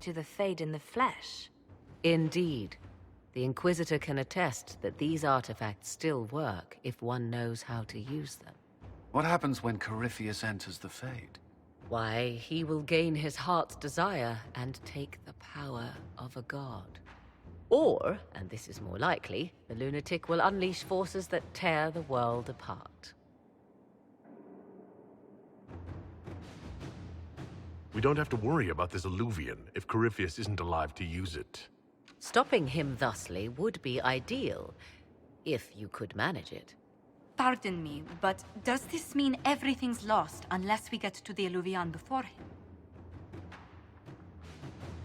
to the Fade in the flesh. Indeed. The Inquisitor can attest that these artifacts still work if one knows how to use them. What happens when Corypheus enters the Fade? Why, he will gain his heart's desire and take the power of a god. Or, and this is more likely, the lunatic will unleash forces that tear the world apart. We don't have to worry about this Illuvian if Corypheus isn't alive to use it. Stopping him thusly would be ideal, if you could manage it. Pardon me, but does this mean everything's lost unless we get to the Illuvian before him?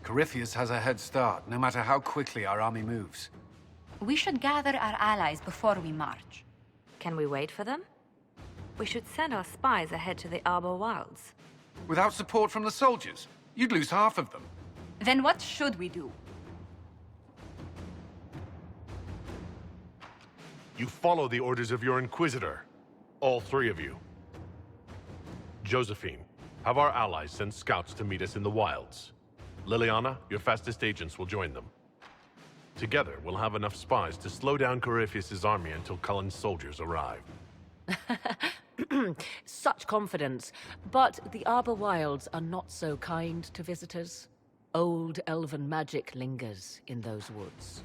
Corypheus has a head start, no matter how quickly our army moves. We should gather our allies before we march. Can we wait for them? We should send our spies ahead to the Arbor Wilds. Without support from the soldiers, you'd lose half of them. Then what should we do? You follow the orders of your Inquisitor. All three of you. Josephine, have our allies send scouts to meet us in the wilds. Liliana, your fastest agents will join them. Together, we'll have enough spies to slow down Corypheus' army until Cullen's soldiers arrive. Such confidence, but the Arbor Wilds are not so kind to visitors. Old elven magic lingers in those woods.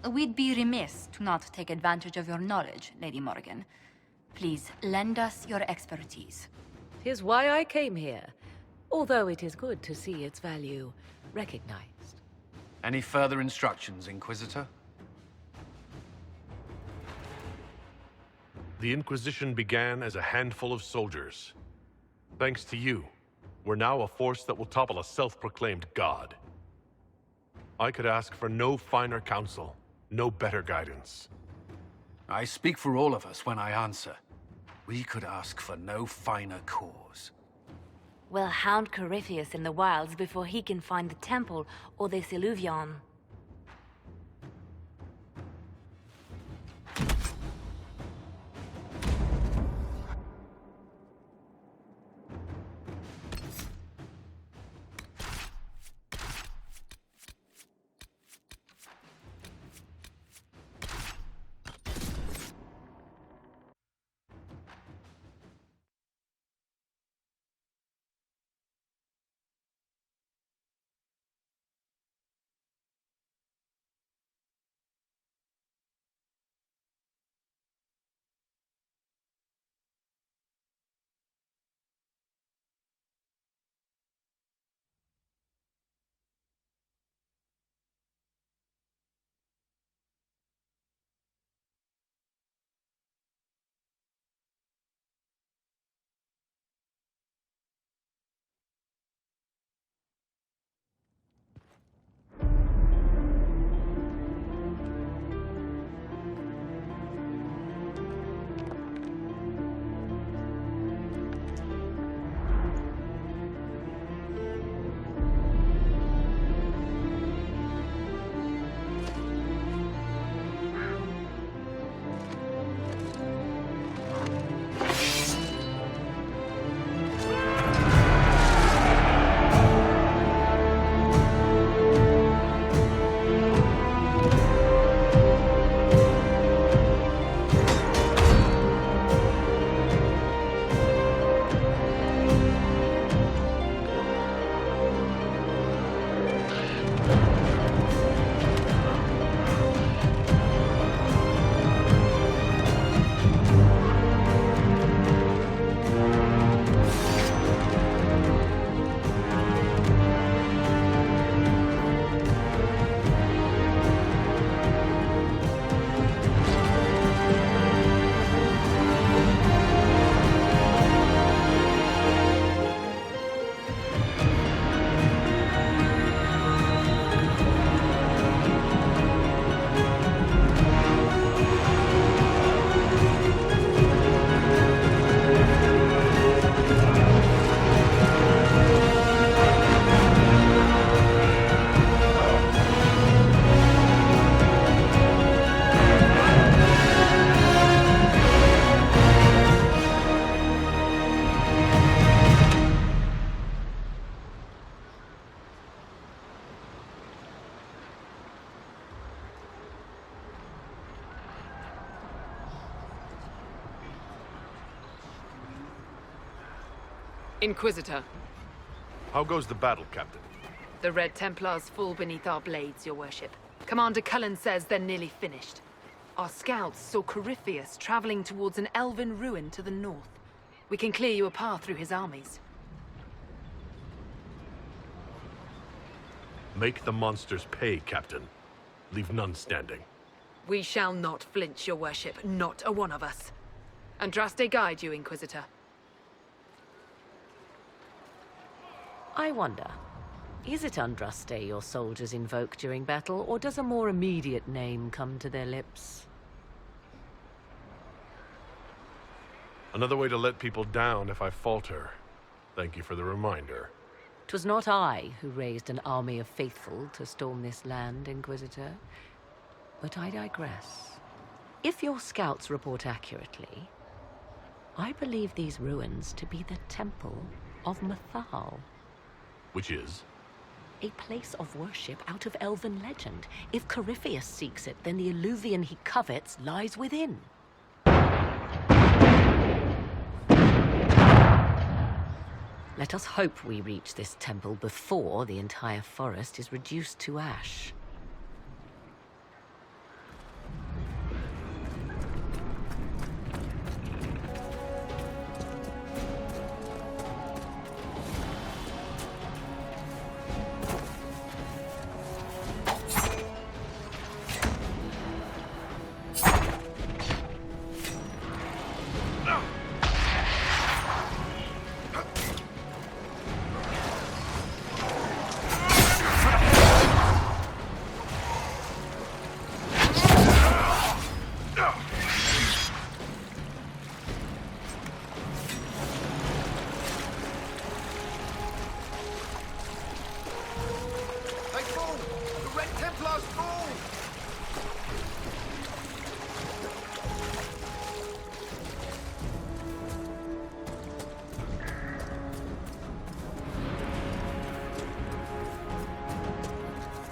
We'd be remiss to not take advantage of your knowledge, Lady Morgan. Please, lend us your expertise. 'Tis why I came here, although it is good to see its value recognized. Any further instructions, Inquisitor? The Inquisition began as a handful of soldiers. Thanks to you, we're now a force that will topple a self-proclaimed god. I could ask for no finer counsel, no better guidance. I speak for all of us when I answer. We could ask for no finer cause. We'll hound Corypheus in the wilds before he can find the temple or this Illuvian. Inquisitor, How goes the battle, Captain? the Red Templars fall beneath our blades, your worship. Commander Cullen says they're nearly finished. Our scouts saw Corypheus traveling towards an elven ruin to the north. We can clear you a path through his armies. Make the monsters pay, Captain. Leave none standing. We shall not flinch, your worship, not a one of us. Andraste guide you, Inquisitor. I wonder, is it Andraste your soldiers invoke during battle, or does a more immediate name come to their lips? Another way to let people down if I falter. Thank you for the reminder. 'Twas not I who raised an army of faithful to storm this land, Inquisitor. But I digress. If your scouts report accurately, I believe these ruins to be the Temple of Mathal. Which is? A place of worship out of elven legend. If Corypheus seeks it, then the Illuvian he covets lies within. Let us hope we reach this temple before the entire forest is reduced to ash.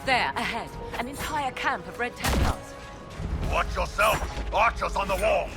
There, ahead, an entire camp of Red Templars. Watch yourself! Archers on the wall!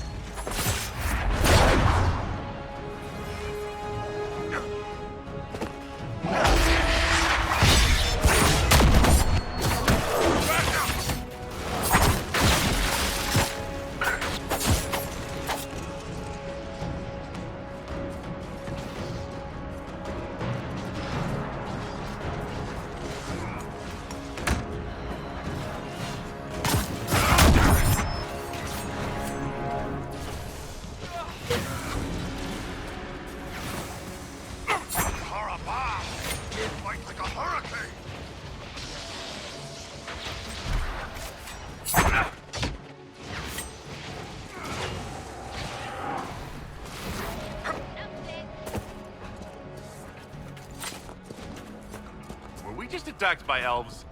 Just attacked by elves.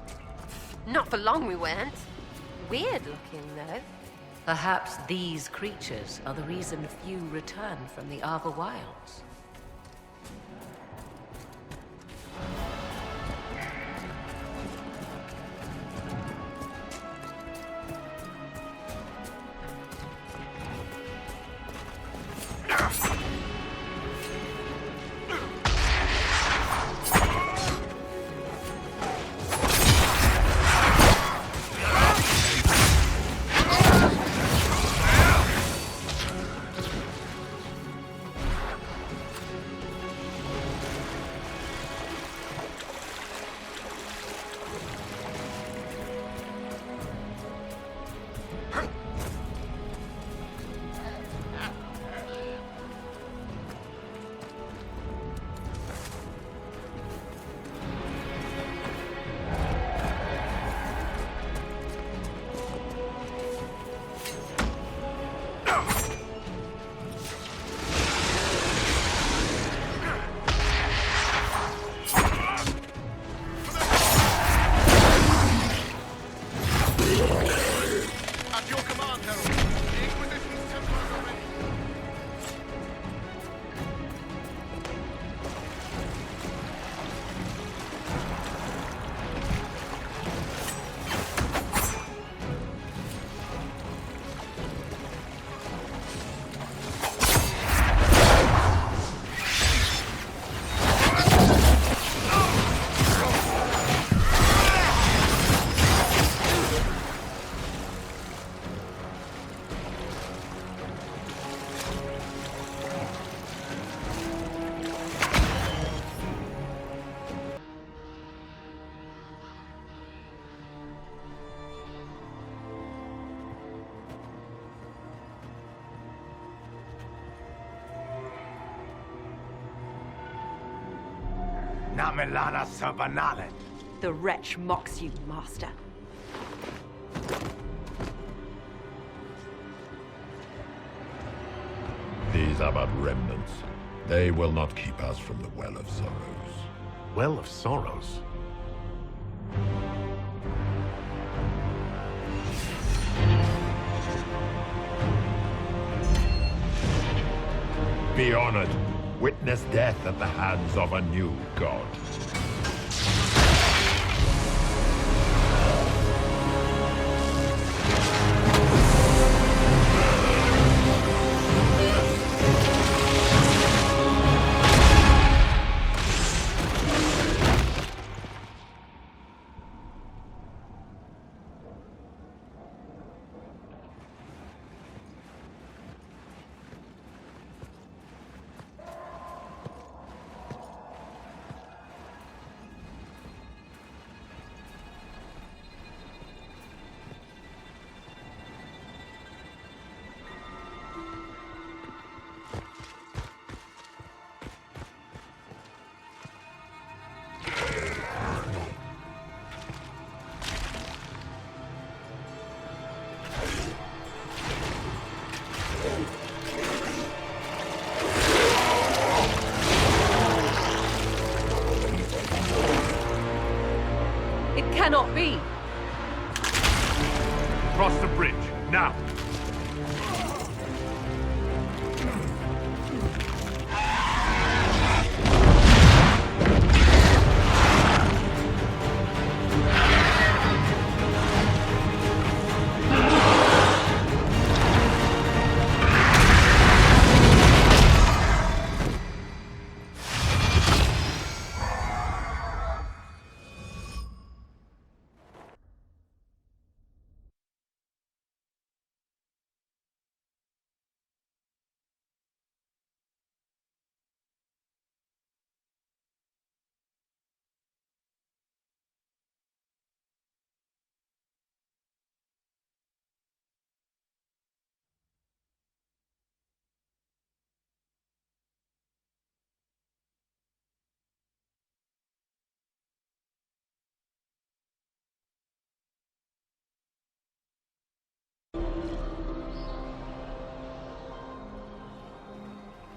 Not for long we weren't. Weird looking, though. Perhaps these creatures are the reason few return from the Arbor Wilds. Namelana Sabanale. The wretch mocks you, master. These are but remnants. They will not keep us from the Well of Sorrows. Well of Sorrows? Be honored. Witness death at the hands of a new god. Cannot be! Cross the bridge, now!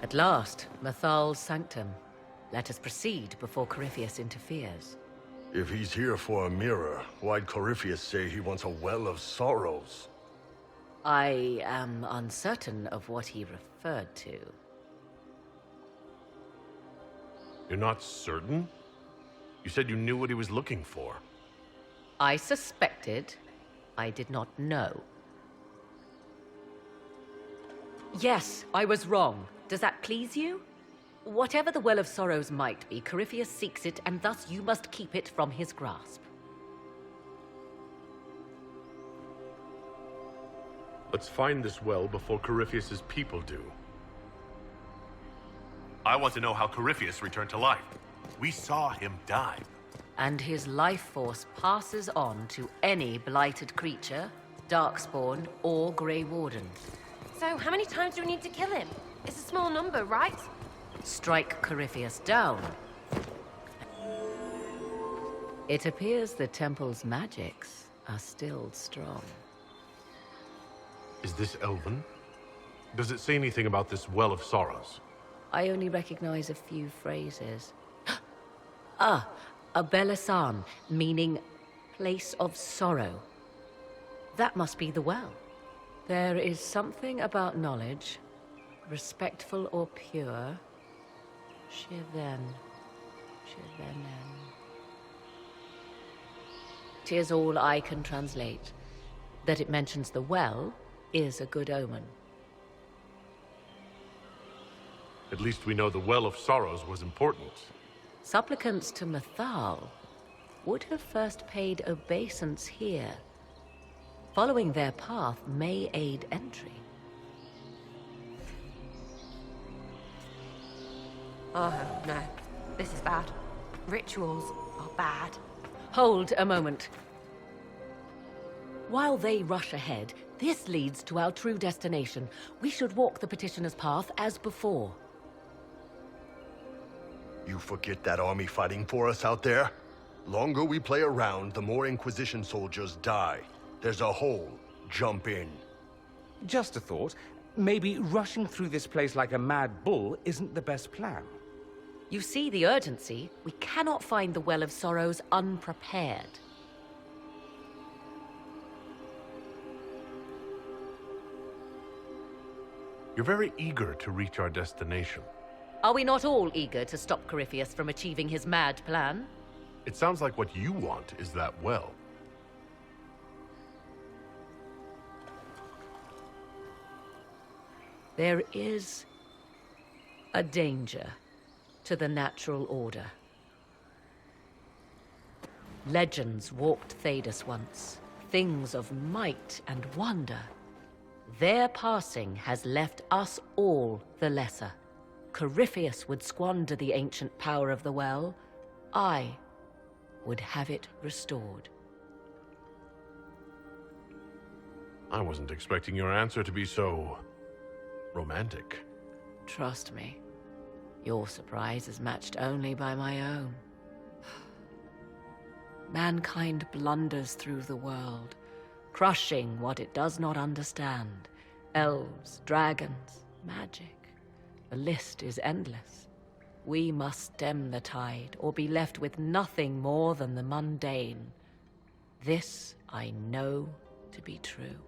At last, Mathal's sanctum. Let us proceed before Corypheus interferes. If he's here for a mirror, why'd Corypheus say he wants a Well of Sorrows? I am uncertain of what he referred to. You're not certain? You said you knew what he was looking for. I suspected. I did not know. Yes, I was wrong. Does that please you? Whatever the Well of Sorrows might be, Corypheus seeks it, and thus you must keep it from his grasp. Let's find this well before Corypheus's people do. I want to know how Corypheus returned to life. We saw him die. And his life force passes on to any blighted creature, Darkspawn, or Grey Warden. So, how many times do we need to kill him? It's a small number, right? Strike Corypheus down. It appears the temple's magics are still strong. Is this Elven? Does it say anything about this Well of Sorrows? I only recognize a few phrases. Ah, a Belasan, meaning place of sorrow. That must be the well. There is something about knowledge, respectful or pure. Shiven. Shivenen. 'Tis all I can translate. That it mentions the well is a good omen. At least we know the Well of Sorrows was important. Supplicants to Mathal would have first paid obeisance here. Following their path may aid entry. Oh, no. This is bad. Rituals are bad. Hold a moment. While they rush ahead, this leads to our true destination. We should walk the petitioner's path as before. You forget that army fighting for us out there? Longer we play around, the more Inquisition soldiers die. There's a hole. Jump in. Just a thought. Maybe rushing through this place like a mad bull isn't the best plan. You see the urgency? We cannot find the Well of Sorrows unprepared. You're very eager to reach our destination. Are we not all eager to stop Corypheus from achieving his mad plan? It sounds like what you want is that well. There is a danger to the natural order. Legends walked Thedas once, things of might and wonder. Their passing has left us all the lesser. Corypheus would squander the ancient power of the well. I would have it restored. I wasn't expecting your answer to be so romantic. Trust me, your surprise is matched only by my own. Mankind blunders through the world, crushing what it does not understand. Elves, dragons, magic. The list is endless. We must stem the tide, or be left with nothing more than the mundane. This I know to be true.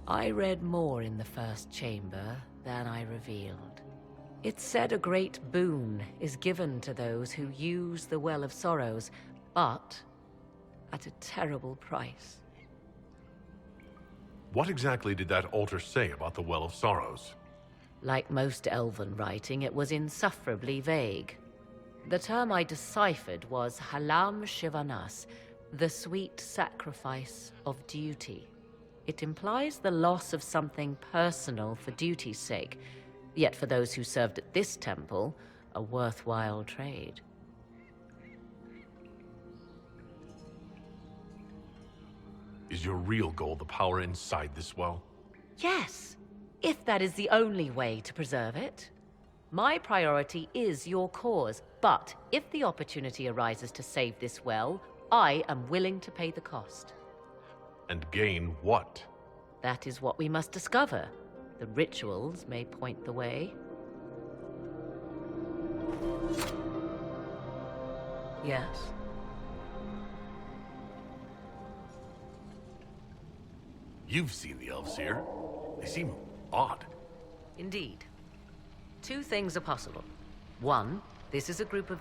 I read more in the first chamber than I revealed. It said a great boon is given to those who use the Well of Sorrows, but at a terrible price. What exactly did that altar say about the Well of Sorrows? Like most elven writing, it was insufferably vague. The term I deciphered was Halam Shivanas, the sweet sacrifice of duty. It implies the loss of something personal for duty's sake, yet for those who served at this temple, a worthwhile trade. Is your real goal the power inside this well? Yes, if that is the only way to preserve it. My priority is your cause, but if the opportunity arises to save this well, I am willing to pay the cost. And gain what? That is what we must discover. The rituals may point the way. Yes. You've seen the elves here. They seem odd. Indeed. Two things are possible. One, this is a group of